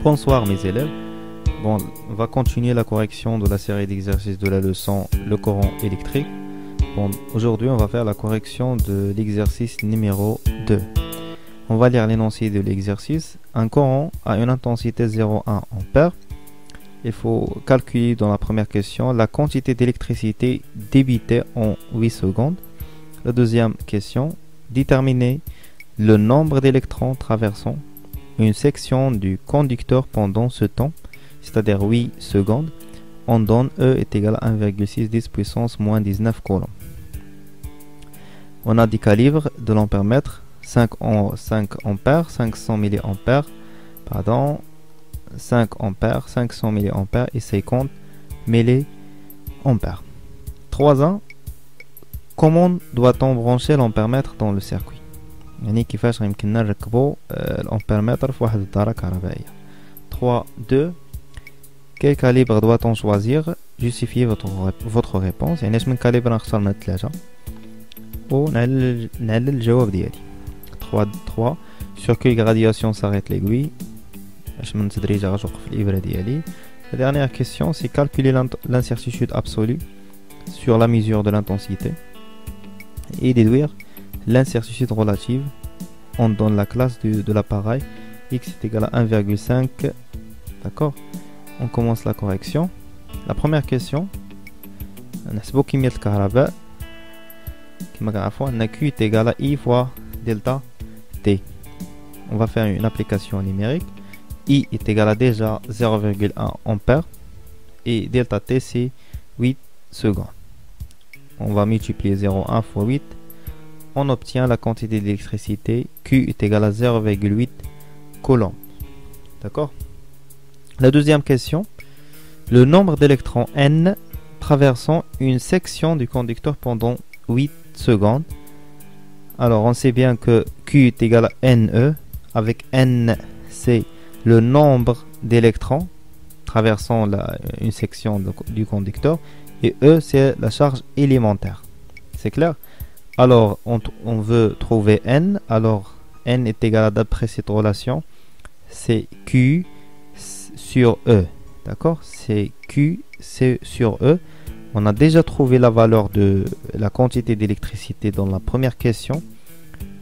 Bonsoir mes élèves. Bon, on va continuer la correction de la série d'exercices de la leçon Le courant électrique. Bon, aujourd'hui on va faire la correction de l'exercice numéro 2. On va lire l'énoncé de l'exercice. Un courant a une intensité 0,1 ampère. Il faut calculer dans la première question la quantité d'électricité débitée en 8 secondes. La deuxième question, déterminer le nombre d'électrons traversant une section du conducteur pendant ce temps, c'est-à-dire 8 secondes. On donne E est égal à 1,6 10 puissance moins 19 coulombs. On a des calibres de l'ampèremètre, 5 ampères, 500 milliampères, pardon, 5 ampères, 500 milliampères et 50 milliampères. 3A. Comment doit-on brancher l'ampèremètre dans le circuit؟ يعني كيفاش يمكننا نركبوا الامبيرمتر في واحد الدارة كهربائية. 3.2 Quel calibre doit-on choisir? Justifiez votre réponse. يعني اش من كاليبر نختار من الثلاثة ونعلل الجواب ديالي. 3.3 Sur quelle graduation s'arrête l'aiguille? اش من تدريجة غتوقف الإبرة ديالي. La dernière question, c'est calculer l'incertitude absolue sur la mesure de l'intensité et déduire l'incertitude relative. On donne la classe de l'appareil. X est égal à 1,5. D'accord? On commence la correction. La première question, نحسبوا كمية الكهرباء كما كنعرفوا أن Q est égal à I fois delta T. On va faire une application numérique. I est égal à déjà 0,1 ampère et delta T c'est 8 secondes. On va multiplier 0,1 fois 8. On obtient la quantité d'électricité Q est égal à 0,8 coulombs. D'accord? La deuxième question, le nombre d'électrons N traversant une section du conducteur pendant 8 secondes. Alors on sait bien que Q est égal à NE, avec N c'est le nombre d'électrons traversant une section du conducteur et E c'est la charge élémentaire. C'est clair? Alors, on veut trouver N. Alors, N est égal à, d'après cette relation, c'est Q sur E. D'accord? C'est Q sur E. On a déjà trouvé la valeur de la quantité d'électricité dans la première question.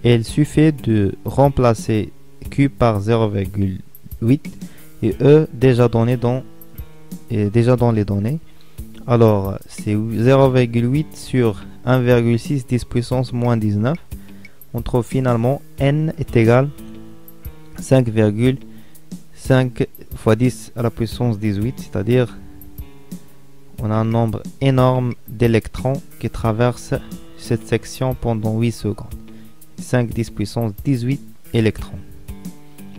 Et il suffit de remplacer Q par 0,8 et E déjà donné dans les données. Alors, c'est 0,8 sur 1,6 10 puissance moins 19. On trouve finalement N est égal à 5,5 fois 10 à la puissance 18, c'est-à-dire on a un nombre énorme d'électrons qui traversent cette section pendant 8 secondes. 5 10 puissance 18 électrons.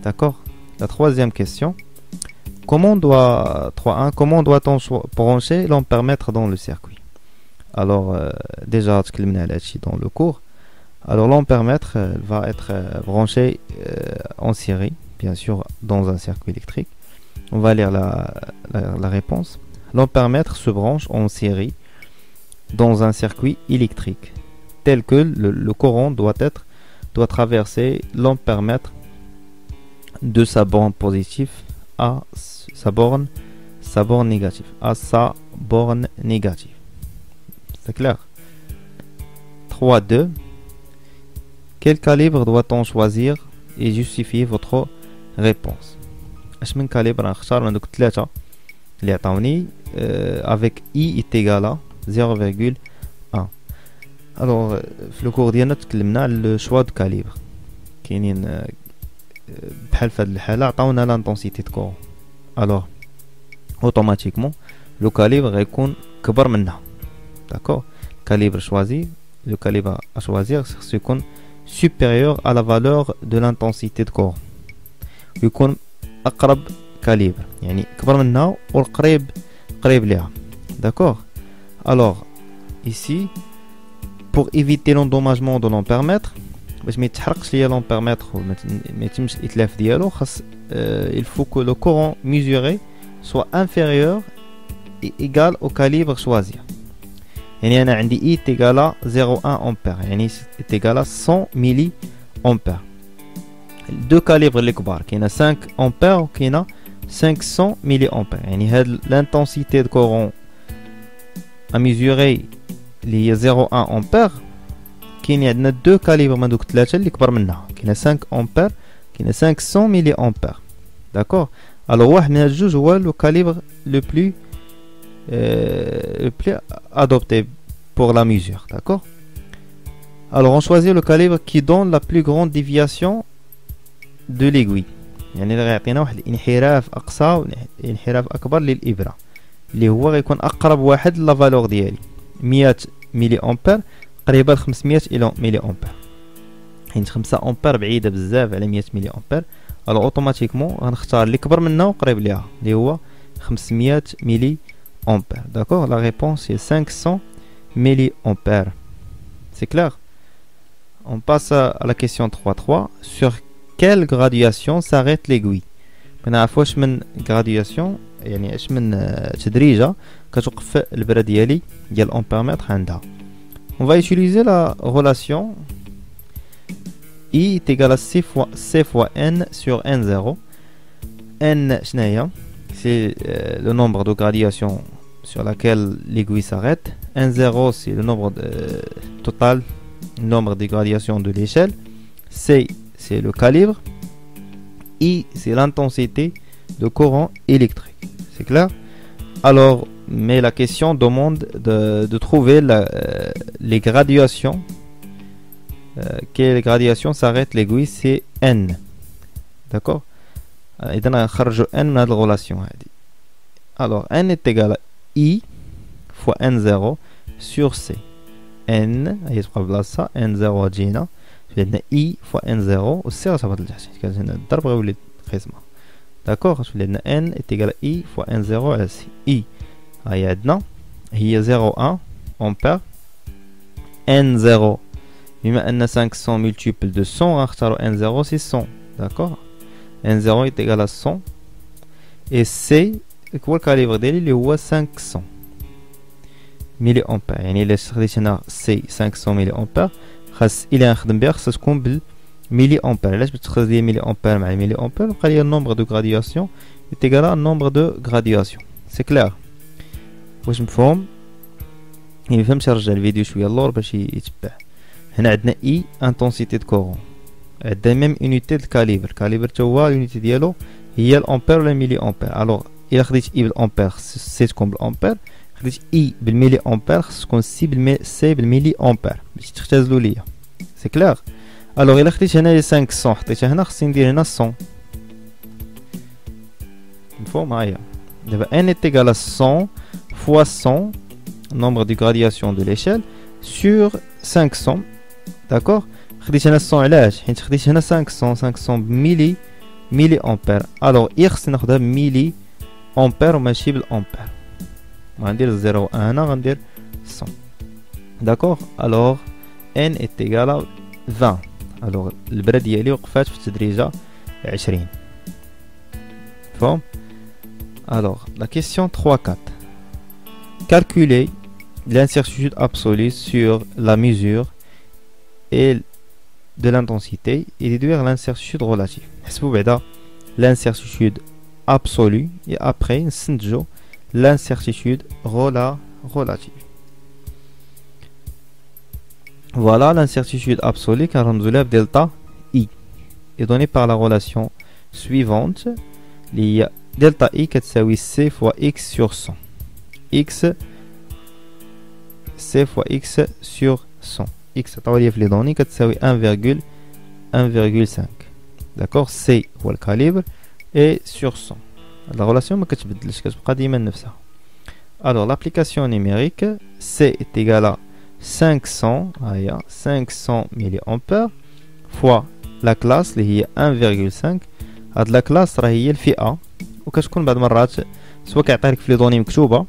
D'accord? La troisième question. Comment doit-on brancher l'ampèremètre dans le circuit? Alors, déjà, dans le cours. Alors, l'ampèremètre va être branché en série, bien sûr, dans un circuit électrique. On va lire la réponse. L'ampèremètre se branche en série dans un circuit électrique, tel que le courant doit traverser l'ampèremètre de sa borne positive à sa borne négative. C'est clair? 3.2 Quel calibre doit-on choisir et justifier votre réponse? اش من كاليبر نختار؟ من دوك الثلاثه اللي عطاوني avec I est égal à 0,1. alors في الكور ديالنا تكلمنا على لو شوا دو كاليبر. كاينين بحال في هذه الحاله عطاونا لانتونسيتي دو كورون. alors automatiquement le calibre غيكون كبر منها. d'accord? calibre choisi, le calibre à choisir c'est يكون supérieur à la valeur de l'intensité de courant. يكون اقرب calibre يعني كبر منها والقريب ليها. d'accord? alors ici pour éviter l'endommagement de l'ampèremètre باش ما يتحرقش ليا l'ampèremètre وما يتمش الاتلاف ديالو خاص il faut que le courant mesuré soit inférieur et égal au calibre choisi. يعني أنا عندي I est égal à 0,1 ampère يعني est égal à 100 milliampères. deux calibres اللي كبار كاينه 5 امبير وكاينه 500 milliampères. يعني هاد l'intensité de courant à mesurer اللي هي 0.1 ampère. كاين عندنا دو كاليبر من دوك ثلاثه اللي كبر منها. كاينه 5 امبير، كاينه 500 ملي امبير. داكور. الوغ واحد من هاد الجوج هو لو كاليبر لو بلو adopté pour la mesure. D'accord. Alors on choisit le calibre qui donne la plus grande déviation de l'aiguille. يعني اللي غيعطينا واحد الانحراف اقصى وانحراف اكبر للابره اللي هو غيكون اقرب واحد لا فالور ديالي 100 ملي امبير قريبه ل 500 ملي امبير. حيت 5 امبير بعيده بزاف على 100 ملي امبير. الو اوتوماتيكمون غنختار اللي كبر منها وقريب ليها اللي هو 500 ملي امبير. داكور. لا ريبونس هي 500 ملي امبير. C'est clair. On passe à la question 3.3. Sur quelle graduation s'arrête l'aiguille? ما نعرف واش من graduation يعني اش من تدريجه كتوقف البره ديالي ديال الامبيرمتر عندها. On va utiliser la relation I est égal à C fois N sur N0. N, c'est le nombre de gradations sur laquelle l'aiguille s'arrête. N0, c'est le nombre total, le nombre de gradations de l'échelle. C, c'est le calibre. I, c'est l'intensité de courant électrique. C'est clair? Alors, mais la question demande de trouver les graduations. Quelle gradation s'arrête l'aiguille? C'est N. D'accord. Et donc, on va N dans la relation. Alors, N est égal à I fois N0 sur C. N, il y a ça, N0 جينا. عندنا I fois N0 والسي صافي الجحش كان هنا الضرب غيولي قسمة. داكوغ. عندنا N est égal à I fois N0 على C. I هي عندنا هي 0.1 امبير. N0 بما ان 500 multiple de 100 غنختارو N0 c'est 100. داكوغ. N0 est égal à 100 et C هو الكاليبر ديالي اللي هو 500 ملي امبير. يعني الا خديت هنا C 500 ملي امبير خاص الى نخدم بها خاصها تكون بالملي امبير. علاش بتخرج لي ملي امبير مع ملي امبير بقى لي النومبر دو غرادياسيون est égal à nombre de graduation. C'est clair. واش مفهوم؟ اللي مفهمش رجع الفيديو شويه اللور باش يتبع. هنا عندنا اي انتونسيتي دو كورون، عندنا ميم اونيتي دو كاليبر. الكاليبر تا هو الاونيتي ديالو هي الامبير ولا الميلي امبير. الوغ الا خديت اي بالامبير سي تكون بالامبير، خديت اي بالميلي امبير خص تكون سي بالميلي امبير باش تختزلوا ليا. سي كلير. الوغ الا خديت هنايا 500 حطيتها هنا خصني ندير هنا 100. مفهوم؟ هاهي دابا n est égal à 100 fois 100 nombre de gradations de l'échelle sur 500. d'accord. خديت هنا 100 علاش؟ حيت خديت هنا 500 ملي امبير. الوغ اي خصني ناخدها بميلي امبير وماشي بالامبير. غندير 0 هنا غندير 100. داكوغ. الوغ n est égal à 20. الوغ البرا ديالي وقفات في التدريجه 20. مفهوم؟ Alors, la question 3.4. Calculer l'incertitude absolue sur la mesure et de l'intensité et déduire l'incertitude relative. حسبوا بعدا l'incertitude absolue et après نستنتجوا l'incertitude relative. Voilà l'incertitude absolue كنرمزوا لها بدلتا I est donnée par la relation suivante اللي هي delta I كتساوي C fois X sur 100. X C fois X sur 100. X عطاولي في لي دوني كتساوي 1,5. d'accord. C هو الكاليبر et sur 100. هاد لا غولاسيون ما كتبدلش كتبقى ديما نفسها. alors l'application numérique C est égal à 500 هيا 500 ملي fois la classe اللي هي 1,5. هاد لا كلاس راه هي الفئة وكتكون بعض المرات سواء كيعطيك في لي دوني مكتوبه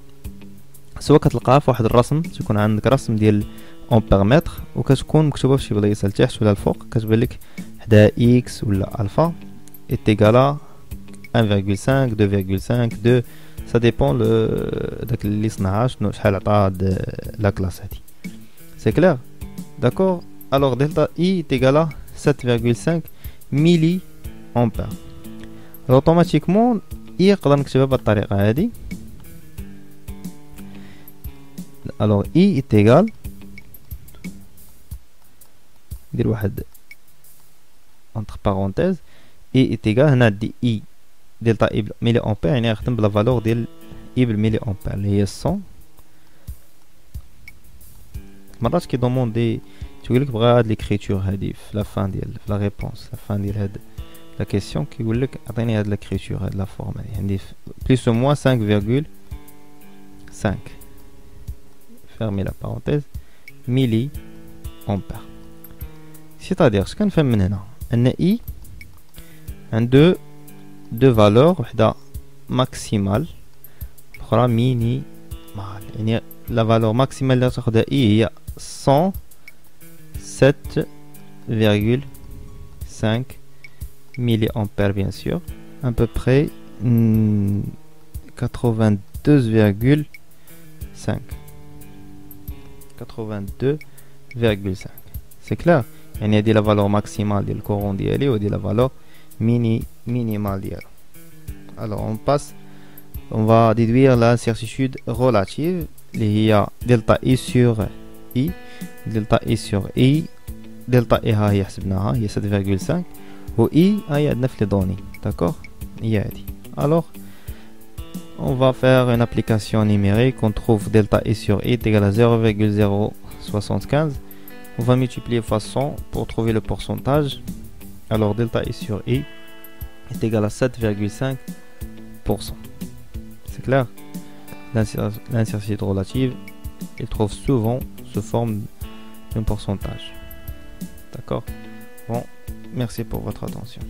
سواء كتلقاها في واحد الرسم، تكون عندك رسم ديال امبيرمتر وكتكون مكتوبه في شي بلايصه لتحت ولا الفوق كتبان لك حدا اكس ولا الفا ايتيغالا 1,5 2,5 2. سا ديبون داك اللي صنعها شحال عطا لا كلاس هادي. سي كلير. داكور. الوغ دلتا اي ايتيغالا 7,5 ملي امبير. automatiquement I نقدر نكتبها بالطريقة هذه. alors I est égal ندير واحد entre parenthèses I est égal هنا دي I دلتا I بالملي أمبير يعني نخدم بلا فالور ديال I بالملي أمبير اللي هي 100. مرات كي دوموندي تقولك بغا هاد ليكريتور هادي في لا فان ديال في لا ريبونس لا فان ديال هاد لا كيسيون كيقولك عطيني هاد ليكريتور هاد لا فورم هادي عندي بليس او موان 5,5 fermer la parenthèse milli ampère. C'est-à-dire ce كنفهم من هنا ان I عنده deux valeurs وحده maximale اخرى minimale يعني la valeur maximale اللي تاخدها I هي 107,5 milliampères bien sûr à peu près 82,5 82,5 c'est clair يعني هذه la valeur maximale ديال الكورون ديالي وهذه la valeur minimale ديالو. alors on passe on va déduire la certitude relative اللي هي delta I sur I delta I sur I delta I ها هي حسبناها هي 7,5 و I هي عندنا في لي دوني d'accord هي هذه. alors on va faire une application numérique. On trouve delta I sur I est égal à 0,075. On va multiplier fois 100 pour trouver le pourcentage. Alors delta I sur I est égal à 7,5%. C'est clair? L'incertitude relative, il trouve souvent sous forme d'un pourcentage. D'accord? Bon, merci pour votre attention.